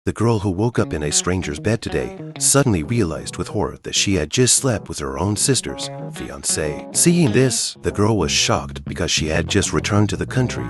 The girl who woke up in a stranger's bed today suddenly realized with horror that she had just slept with her own sister's fiancé. Seeing this, the girl was shocked because she had just returned to the country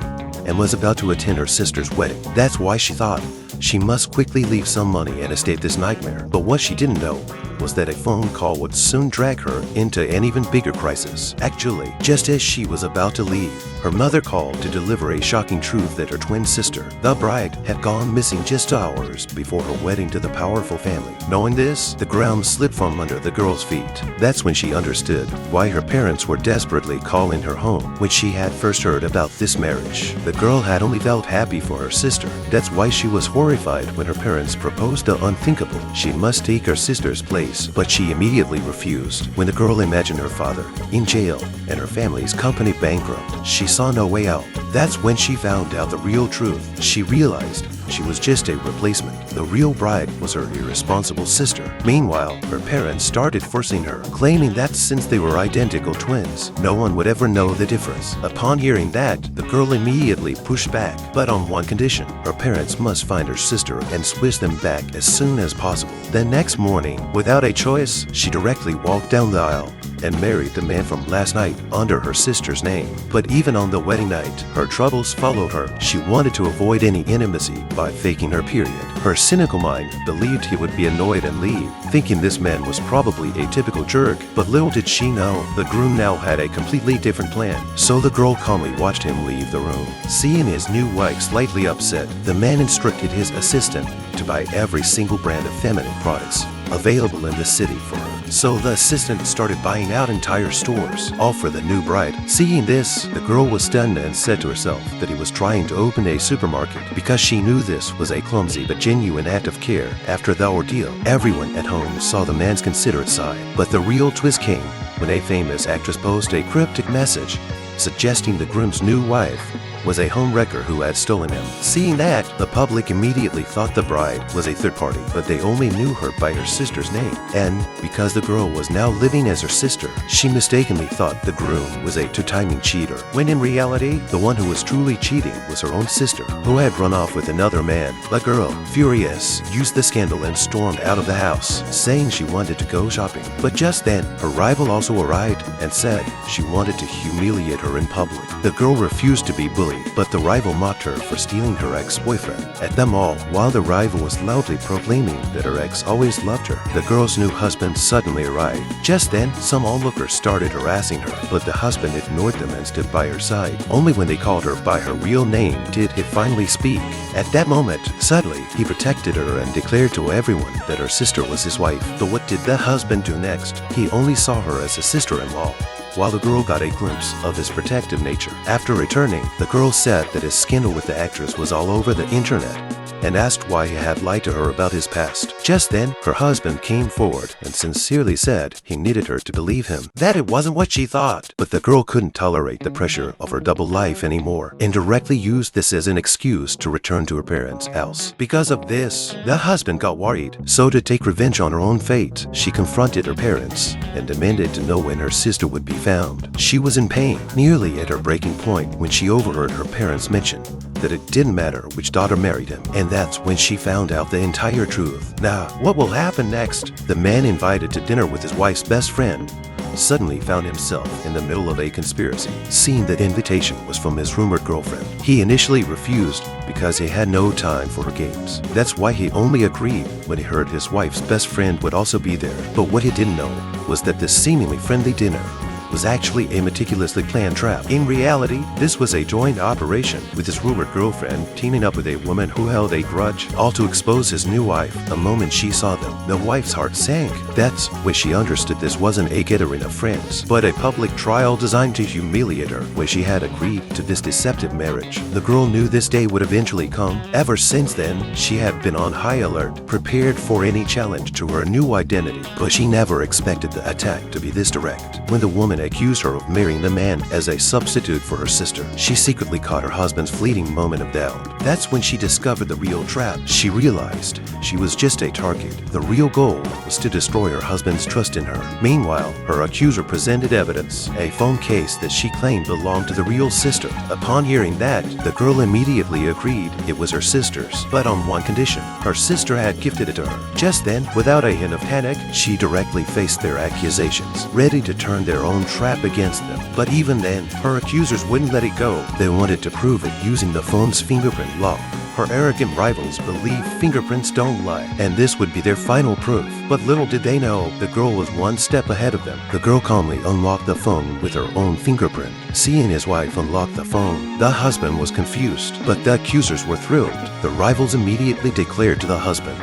and was about to attend her sister's wedding. That's why she thought she must quickly leave some money and escape this nightmare. But what she didn't know was that a phone call would soon drag her into an even bigger crisis. Actually, just as she was about to leave, her mother called to deliver a shocking truth that her twin sister, the bride, had gone missing just hours before her wedding to the powerful family. Knowing this, the ground slipped from under the girl's feet. That's when she understood why her parents were desperately calling her home when she had first heard about this marriage. The girl had only felt happy for her sister. That's why she was horrified when her parents proposed the unthinkable. She must take her sister's place, but she immediately refused. When the girl imagined her father in jail and her family's company bankrupt, she saw no way out. That's when she found out the real truth. She realized she was just a replacement. The real bride was her irresponsible sister. Meanwhile, her parents started forcing her, claiming that since they were identical twins, no one would ever know the difference. Upon hearing that, the girl immediately pushed back, but on one condition: her parents must find her sister and switch them back as soon as possible. The next morning, without a choice, she directly walked down the aisle and married the man from last night under her sister's name. But even on the wedding night, her troubles followed her. She wanted to avoid any intimacy by faking her period. Her cynical mind believed he would be annoyed and leave, thinking this man was probably a typical jerk. But little did she know, the groom now had a completely different plan. So the girl calmly watched him leave the room. Seeing his new wife slightly upset, the man instructed his assistant to buy every single brand of feminine products available in the city for her. So the assistant started buying out entire stores, all for the new bride. Seeing this, the girl was stunned and said to herself that he was trying to open a supermarket because she knew this was a clumsy but genuine act of care. After the ordeal, everyone at home saw the man's considerate side. But the real twist came when a famous actress posted a cryptic message suggesting the groom's new wife was a homewrecker who had stolen him. Seeing that, the public immediately thought the bride was a third party, but they only knew her by her sister's name. And because the girl was now living as her sister, she mistakenly thought the groom was a two-timing cheater, when in reality, the one who was truly cheating was her own sister, who had run off with another man. The girl, furious, used the scandal and stormed out of the house, saying she wanted to go shopping. But just then, her rival also arrived and said she wanted to humiliate her in public. The girl refused to be bullied, but the rival mocked her for stealing her ex-boyfriend. At the mall, while the rival was loudly proclaiming that her ex always loved her, the girl's new husband suddenly arrived. Just then, some onlookers started harassing her, but the husband ignored them and stood by her side. Only when they called her by her real name did he finally speak. At that moment, suddenly, he protected her and declared to everyone that her sister was his wife. But what did the husband do next? He only saw her as a sister-in-law, while the girl got a glimpse of his protective nature. After returning, the girl said that his scandal with the actress was all over the internet and asked why he had lied to her about his past. Just then, her husband came forward and sincerely said he needed her to believe him, that it wasn't what she thought. But the girl couldn't tolerate the pressure of her double life anymore and directly used this as an excuse to return to her parents' house. Because of this, the husband got worried. So to take revenge on her own fate, she confronted her parents and demanded to know when her sister would be found. She was in pain, nearly at her breaking point, when she overheard her parents mention that it didn't matter which daughter married him, and that's when she found out the entire truth. Now, what will happen next? The man invited to dinner with his wife's best friend suddenly found himself in the middle of a conspiracy. Seeing that invitation was from his rumored girlfriend, he initially refused because he had no time for her games. That's why he only agreed when he heard his wife's best friend would also be there. But what he didn't know was that this seemingly friendly dinner was actually a meticulously planned trap. In reality, this was a joint operation with his rumored girlfriend teaming up with a woman who held a grudge, all to expose his new wife. The moment she saw them, the wife's heart sank. That's when she understood this wasn't a gathering of friends, but a public trial designed to humiliate her, when she had agreed to this deceptive marriage. The girl knew this day would eventually come. Ever since then, she had been on high alert, prepared for any challenge to her new identity, but she never expected the attack to be this direct. When the woman and accused her of marrying the man as a substitute for her sister. She secretly caught her husband's fleeting moment of doubt. That's when she discovered the real trap. She realized she was just a target. The real goal was to destroy her husband's trust in her. Meanwhile, her accuser presented evidence, a phone case that she claimed belonged to the real sister. Upon hearing that, the girl immediately agreed it was her sister's, but on one condition: her sister had gifted it to her. Just then, without a hint of panic, she directly faced their accusations, ready to turn their own trap against them. But even then, her accusers wouldn't let it go. They wanted to prove it using the phone's fingerprint lock. Her arrogant rivals believe fingerprints don't lie, and this would be their final proof. But little did they know, the girl was one step ahead of them. The girl calmly unlocked the phone with her own fingerprint. Seeing his wife unlock the phone, the husband was confused, but the accusers were thrilled. The rivals immediately declared to the husband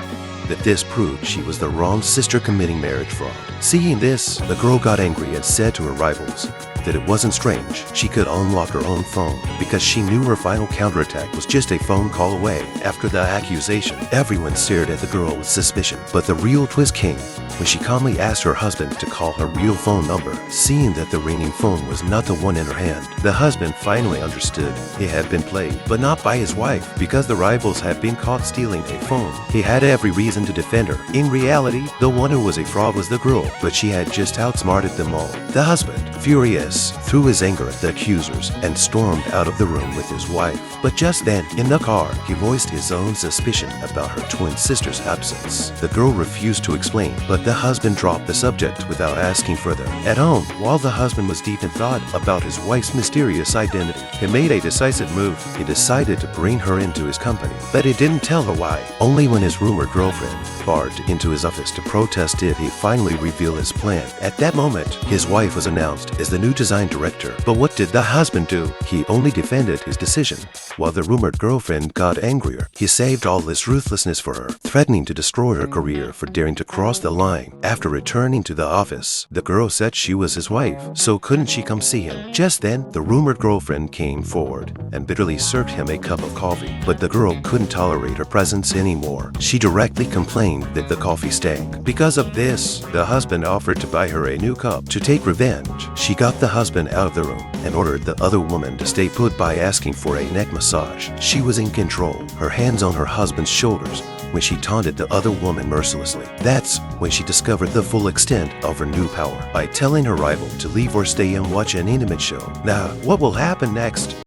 that this proved she was the wrong sister committing marriage fraud. Seeing this, the girl got angry and said to her rivals that it wasn't strange she could unlock her own phone because she knew her final counterattack was just a phone call away. After the accusation, everyone stared at the girl with suspicion, but the real twist came when she calmly asked her husband to call her real phone number. Seeing that the ringing phone was not the one in her hand, the husband finally understood he had been played, but not by his wife. Because the rivals had been caught stealing a phone, he had every reason to defend her. In reality, the one who was a fraud was the girl, but she had just outsmarted them all. The husband, furious, threw his anger at the accusers and stormed out of the room with his wife. But just then, in the car, he voiced his own suspicion about her twin sister's absence. The girl refused to explain, but the husband dropped the subject without asking further. At home, while the husband was deep in thought about his wife's mysterious identity, he made a decisive move. He decided to bring her into his company, but he didn't tell her why. Only when his rumored girlfriend barged into his office to protest did he finally reveal his plan. At that moment, his wife was announced as the new design director. But what did the husband do? He only defended his decision. While the rumored girlfriend got angrier, he saved all his ruthlessness for her, threatening to destroy her career for daring to cross the line. After returning to the office, the girl said she was his wife, so couldn't she come see him? Just then, the rumored girlfriend came forward and bitterly served him a cup of coffee. But the girl couldn't tolerate her presence anymore. She directly complained that the coffee stank. Because of this, the husband offered to buy her a new cup. To take revenge, she got the husband out of the room and ordered the other woman to stay put by asking for a neck massage. She was in control, her hands on her husband's shoulders, when she taunted the other woman mercilessly. That's when she discovered the full extent of her new power by telling her rival to leave or stay and watch an intimate show. Now, what will happen next?